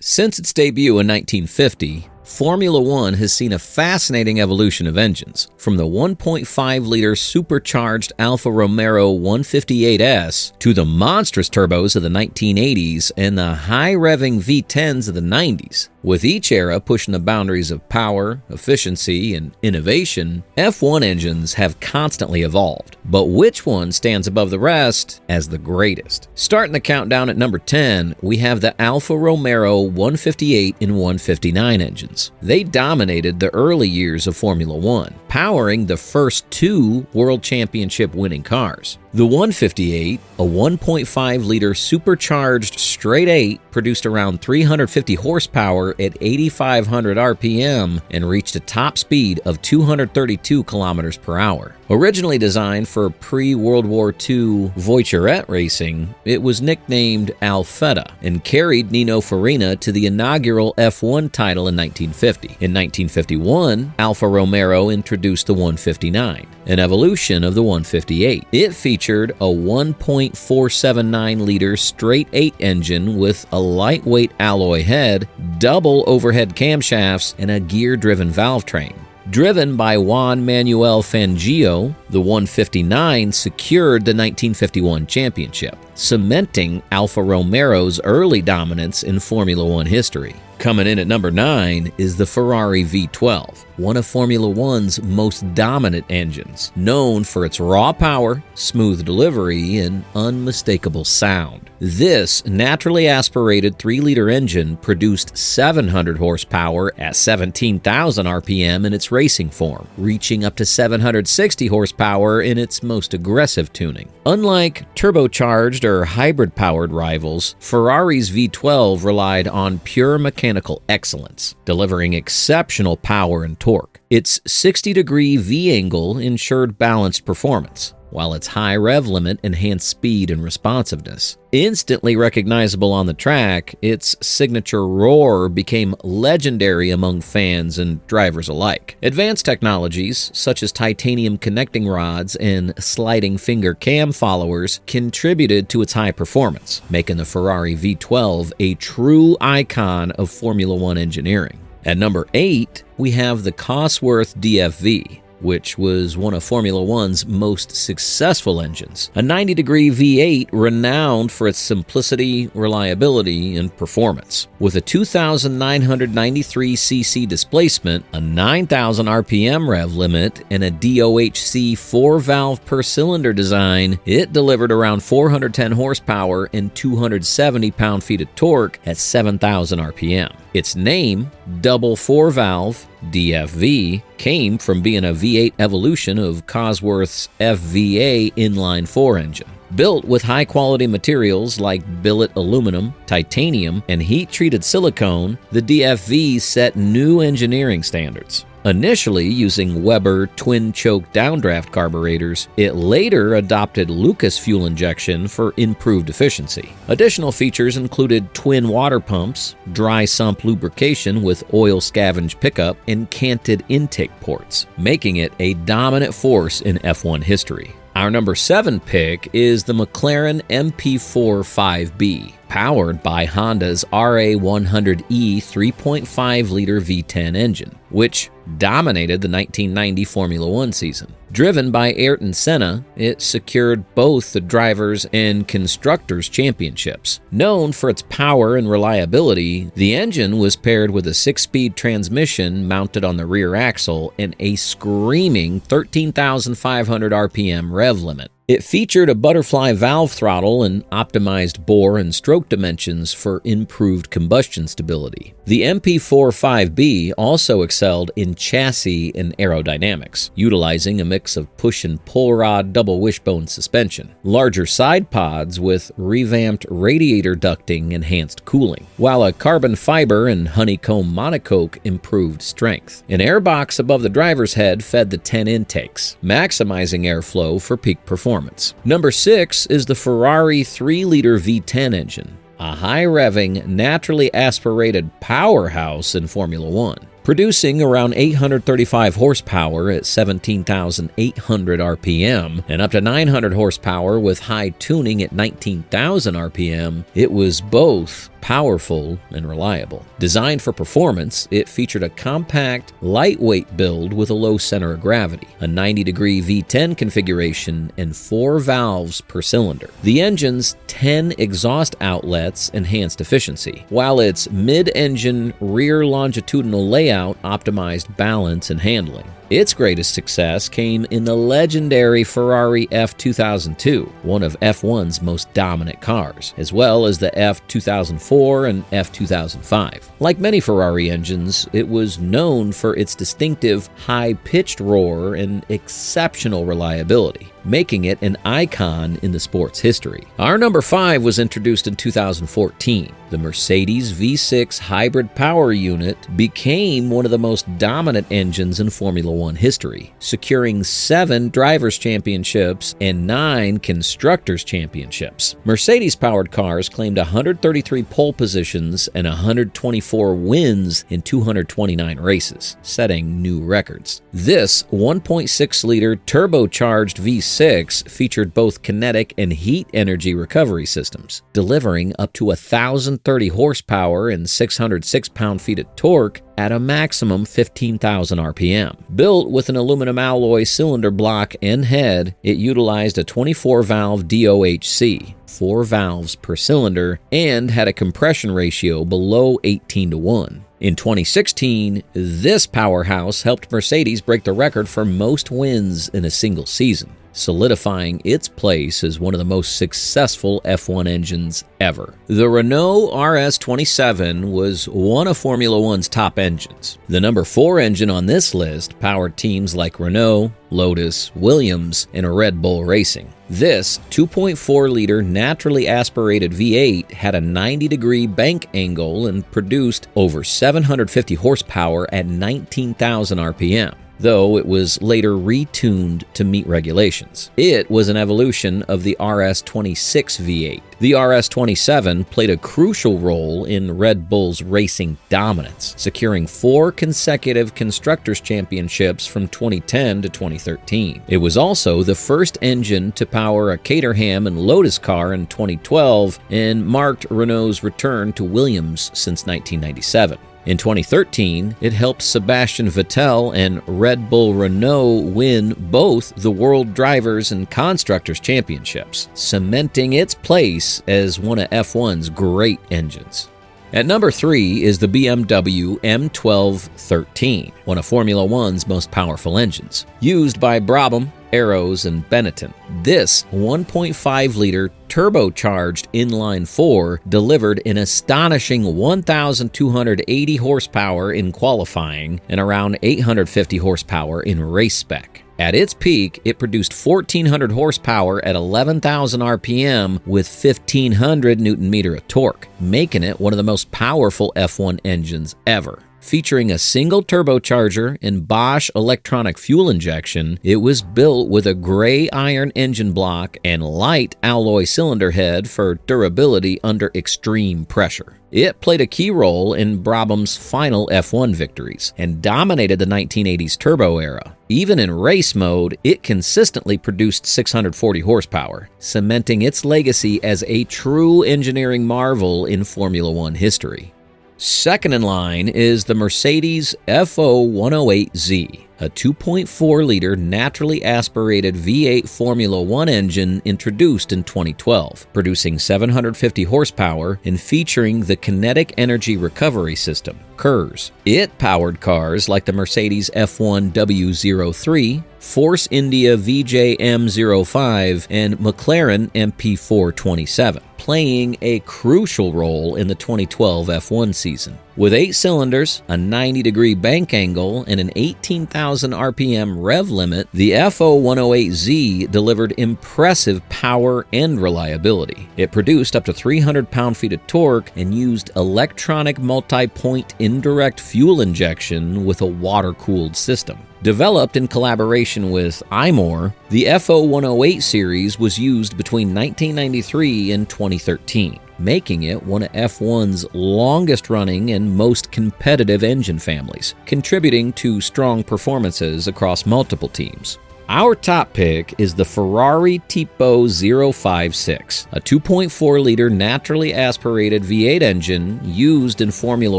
Since its debut in 1950, Formula One has seen a fascinating evolution of engines, from the 1.5-liter supercharged Alfa Romeo 158S to the monstrous turbos of the 1980s and the high-revving V10s of the 90s. With each era pushing the boundaries of power, efficiency, and innovation, F1 engines have constantly evolved. But which one stands above the rest as the greatest? Starting the countdown at number 10, we have the Alfa Romeo 158 and 159 engines. They dominated the early years of Formula One, powering the first two World Championship winning cars. The 158, a 1.5-liter supercharged straight-eight, produced around 350 horsepower at 8,500 RPM and reached a top speed of 232 kilometers per hour. Originally designed for pre-World War II Voiturette racing, it was nicknamed Alfetta and carried Nino Farina to the inaugural F1 title in 1950. In 1951, Alfa Romeo introduced the 159, an evolution of the 158. It featured a 1.479-liter straight-eight engine with a lightweight alloy head, double overhead camshafts, and a gear-driven valve train. Driven by Juan Manuel Fangio, the 159 secured the 1951 championship, cementing Alfa Romeo's early dominance in Formula One history. Coming in at number 9 is the Ferrari V12, one of Formula One's most dominant engines, known for its raw power, smooth delivery, and unmistakable sound. This naturally aspirated 3-liter engine produced 700 horsepower at 17,000 RPM in its racing form, reaching up to 760 horsepower in its most aggressive tuning. Unlike turbocharged or hybrid-powered rivals, Ferrari's V12 relied on pure mechanical excellence, delivering exceptional power and torque. Its 60-degree V-angle ensured balanced performance, while its high rev limit enhanced speed and responsiveness. Instantly recognizable on the track, its signature roar became legendary among fans and drivers alike. Advanced technologies, such as titanium connecting rods and sliding finger cam followers, contributed to its high performance, making the Ferrari V12 a true icon of Formula One engineering. At number 8, we have the Cosworth DFV, which was one of Formula One's most successful engines. A 90-degree V8 renowned for its simplicity, reliability, and performance. With a 2,993cc displacement, a 9,000 RPM rev limit, and a DOHC 4-valve per cylinder design, it delivered around 410 horsepower and 270 pound-feet of torque at 7,000 RPM. Its name, Double 4-Valve, DFV, came from being a V8 evolution of Cosworth's FVA inline-4 engine. Built with high-quality materials like billet aluminum, titanium, and heat-treated silicone, the DFV set new engineering standards. Initially using Weber twin-choke downdraft carburetors, it later adopted Lucas fuel injection for improved efficiency. Additional features included twin water pumps, dry sump lubrication with oil scavenge pickup, and canted intake ports, making it a dominant force in F1 history. Our number 7 pick is the McLaren MP4 5B, powered by Honda's RA100E 3.5-liter V10 engine, which dominated the 1990 Formula One season. Driven by Ayrton Senna, it secured both the Drivers' and Constructors' Championships. Known for its power and reliability, the engine was paired with a 6-speed transmission mounted on the rear axle and a screaming 13,500 RPM rev limit. It featured a butterfly valve throttle and optimized bore and stroke dimensions for improved combustion stability. The MP4 5B also excelled in chassis and aerodynamics, utilizing a mix of push and pull rod double wishbone suspension. Larger side pods with revamped radiator ducting enhanced cooling, while a carbon fiber and honeycomb monocoque improved strength. An airbox above the driver's head fed the 10 intakes, maximizing airflow for peak performance. Number 6 is the Ferrari 3-liter V10 engine, a high-revving, naturally aspirated powerhouse in Formula One. Producing around 835 horsepower at 17,800 RPM and up to 900 horsepower with high tuning at 19,000 RPM, it was both powerful and reliable. Designed for performance, it featured a compact, lightweight build with a low center of gravity, a 90-degree V10 configuration, and 4 valves per cylinder. The engine's 10 exhaust outlets enhanced efficiency, while its mid-engine rear longitudinal layout optimized balance and handling. Its greatest success came in the legendary Ferrari F2002, one of F1's most dominant cars, as well as the F2004 and F2005. Like many Ferrari engines, it was known for its distinctive high-pitched roar and exceptional reliability, making it an icon in the sport's history. Our number 5 was introduced in 2014. The Mercedes V6 hybrid power unit became one of the most dominant engines in Formula One history, securing 7 drivers' championships and 9 constructors' championships. Mercedes-powered cars claimed 133 pole positions and 124 wins in 229 races, setting new records. This 1.6-liter turbocharged V6 featured both kinetic and heat energy recovery systems, delivering up to 1,030 horsepower and 606 pound-feet of torque at a maximum 15,000 RPM. Built with an aluminum alloy cylinder block and head, it utilized a 24-valve DOHC, 4 valves per cylinder, and had a compression ratio below 18:1. In 2016, this powerhouse helped Mercedes break the record for most wins in a single season, solidifying its place as one of the most successful F1 engines ever. The Renault RS27 was one of Formula One's top engines. The number 4 engine on this list powered teams like Renault, Lotus, Williams, and Red Bull Racing. This 2.4-liter naturally aspirated V8 had a 90-degree bank angle and produced over 750 horsepower at 19,000 RPM. though it was later retuned to meet regulations. It was an evolution of the RS26 V8. The RS27 played a crucial role in Red Bull's racing dominance, securing 4 consecutive Constructors' Championships from 2010 to 2013. It was also the first engine to power a Caterham and Lotus car in 2012 and marked Renault's return to Williams since 1997. In 2013, it helped Sebastian Vettel and Red Bull Renault win both the World Drivers' and Constructors' Championships, cementing its place as one of F1's great engines. At number 3 is the BMW M1213, one of Formula One's most powerful engines, used by Brabham, Arrows, and Benetton. This 1.5-liter turbocharged inline-4 delivered an astonishing 1,280 horsepower in qualifying and around 850 horsepower in race spec. At its peak, it produced 1,400 horsepower at 11,000 RPM with 1,500 Nm of torque, making it one of the most powerful F1 engines ever. Featuring a single turbocharger and Bosch electronic fuel injection, it was built with a gray iron engine block and light alloy cylinder head for durability under extreme pressure. It played a key role in Brabham's final F1 victories and dominated the 1980s turbo era. Even in race mode, it consistently produced 640 horsepower, cementing its legacy as a true engineering marvel in Formula One history. Second in line is the Mercedes F0108Z, a 2.4-liter naturally aspirated V8 Formula One engine introduced in 2012, producing 750 horsepower and featuring the Kinetic Energy Recovery System, KERS. It powered cars like the Mercedes F1 W03, Force India VJ-M05, and McLaren MP427, playing a crucial role in the 2012 F1 season. With 8 cylinders, a 90-degree bank angle, and an 18,000 RPM rev limit, the F0108Z delivered impressive power and reliability. It produced up to 300 pound-feet of torque and used electronic multi-point indirect fuel injection with a water-cooled system. Developed in collaboration with iMORE, the F0108 series was used between 1993 and 2013, making it one of F1's longest-running and most competitive engine families, contributing to strong performances across multiple teams. Our top pick is the Ferrari Tipo 056, a 2.4-liter naturally aspirated V8 engine used in Formula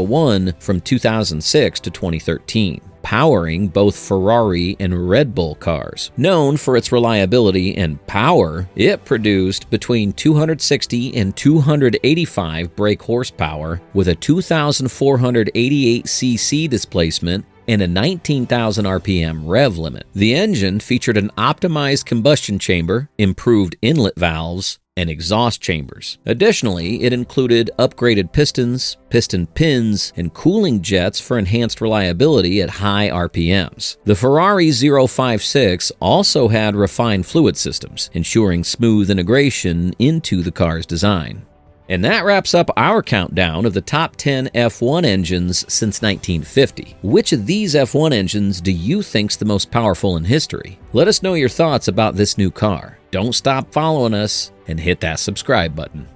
One from 2006 to 2013. Powering both Ferrari and Red Bull cars. Known for its reliability and power, it produced between 260 and 285 brake horsepower with a 2,488 cc displacement and a 19,000 RPM rev limit. The engine featured an optimized combustion chamber, improved inlet valves, and exhaust chambers. Additionally, it included upgraded pistons, piston pins, and cooling jets for enhanced reliability at high RPMs. The Ferrari 056 also had refined fluid systems, ensuring smooth integration into the car's design. And that wraps up our countdown of the top 10 F1 engines since 1950. Which of these F1 engines do you think's the most powerful in history? Let us know your thoughts about this new car. Don't stop following us and hit that subscribe button.